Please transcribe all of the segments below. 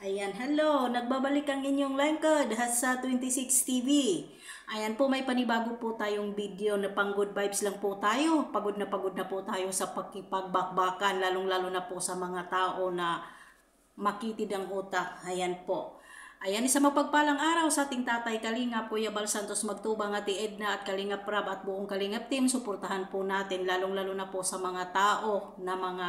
Ayan, hello! Nagbabalik ang inyong lingkod sa 26 TV. Ayan po, may panibago po tayong video na pang good vibes lang po tayo. Pagod na po tayo sa pakipagbakbakan, lalong-lalo na po sa mga tao na makitid ang utak. Ayan po. Ayan, isang mapagpalang araw sa ating tatay Kalingap, Kuya Bal Santos Magtubang, Ate Edna at Kalingap Rab at buong Kalingap team. Suportahan po natin, lalong-lalo na po sa mga tao na mga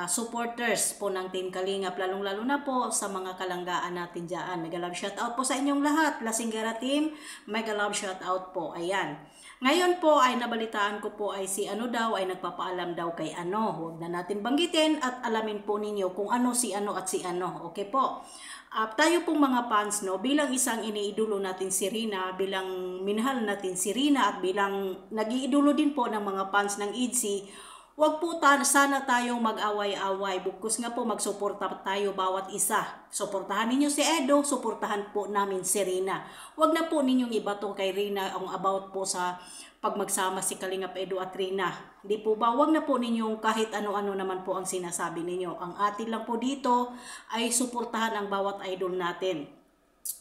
supporters po ng Team Kalingap, lalong-lalo na po sa mga kalanggaan natin dyan. Mega love shoutout po sa inyong lahat. Lasinggera team, mega love shoutout po. Ayan. Ngayon po ay nabalitaan ko po ay si ano daw ay nagpapaalam daw kay ano. Huwag na natin banggitin at alamin po ninyo kung ano si ano at si ano. Okay po. Tayo pong mga fans, no, bilang isang iniidolo natin si Rina, bilang minahal natin si Rina at bilang nag-iidolo din po ng mga fans ng IDC, wag po sana tayong mag-away-away. Bukos nga po magsuporta tayo bawat isa. Suportahan ninyo si Edo, suportahan po namin si Rina. Wag na po ninyong ibato kay Rina ang about po sa pag magsama si Kalingap Edo at Rina. Di po ba? Wag na po ninyong kahit ano-ano naman po ang sinasabi ninyo. Ang atin lang po dito ay suportahan ang bawat idol natin.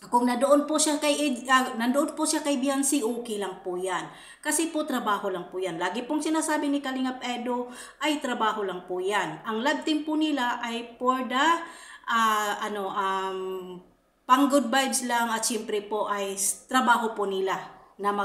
Kung nandoon po siya kay Biancy, okay lang po yan. Kasi po trabaho lang po yan. Lagi pong sinasabi ni Kalingap Edo ay trabaho lang po yan. Ang love team po nila ay for the pang good vibes lang at siyempre po ay trabaho po nila na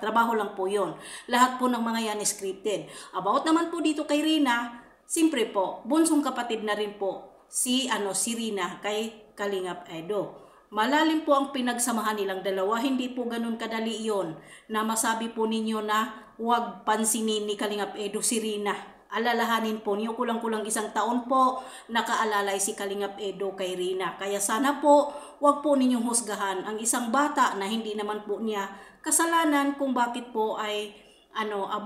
trabaho lang po yon. Lahat po ng mga yan scripted. About naman po dito kay Rina, siyempre po, bunsong kapatid na rin po si Rina kay Kalingap Edo. Malalim po ang pinagsamahan nilang dalawa. Hindi po ganun kadali yon na masabi po ninyo na huwag pansinin ni Kalingap Edo si Rina. Alalahanin po niyo, kulang-kulang isang taon po nakaalalay si Kalingap Edo kay Rina. Kaya sana po huwag po ninyong husgahan ang isang bata na hindi naman po niya kasalanan kung bakit po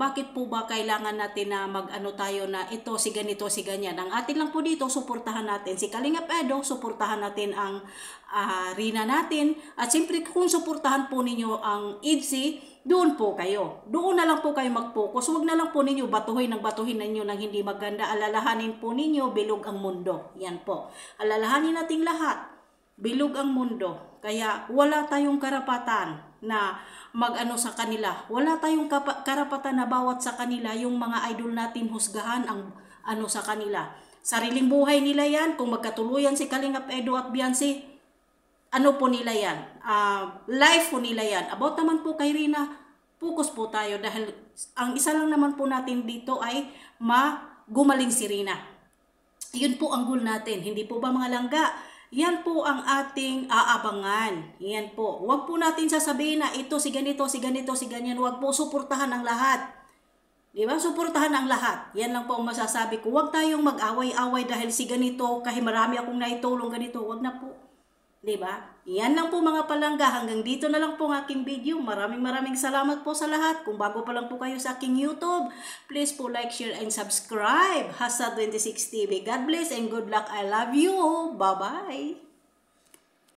bakit po ba kailangan natin na tayo na ito si ganito si ganyan. Ang atin lang po dito, suportahan natin si Kalingap Edo, suportahan natin ang Rina natin, at siyempre kung suportahan po ninyo ang IDC, doon po kayo. Doon na lang po kayo mag-focus. Huwag na lang po ninyo batuhin ninyo ng hindi maganda. Alalahanin po ninyo, bilog ang mundo. Yan po. Alalahanin nating lahat. Bilog ang mundo. Kaya wala tayong karapatan na sa kanila. Wala tayong karapatan na bawat sa kanila yung mga idol natin husgahan ang sa kanila. Sariling buhay nila yan. Kung magkatuluyan si Kalingap Edo at Biancy, po nila yan. Life po nila yan. About naman po kay Rina, focus po tayo dahil ang isa lang naman po natin dito ay gumaling si Rina. Yun po ang goal natin. Hindi po ba mga langga? Yan po ang ating aabangan. Yan po. Huwag po natin sasabihin na ito si ganito, si ganito, si ganyan. Huwag po suportahan ang lahat. Diba? Suportahan ang lahat. Yan lang po ang masasabi ko. Huwag tayong mag-away-away dahil si ganito, kahit marami akong naitulong ganito. Huwag na po. Diba? Yan lang po mga palangga. Hanggang dito na lang po ang aking video. Maraming salamat po sa lahat. Kung bago pa lang po kayo sa aking YouTube, please po like, share, and subscribe. Hasa 26 TV. God bless and good luck. I love you. Bye-bye.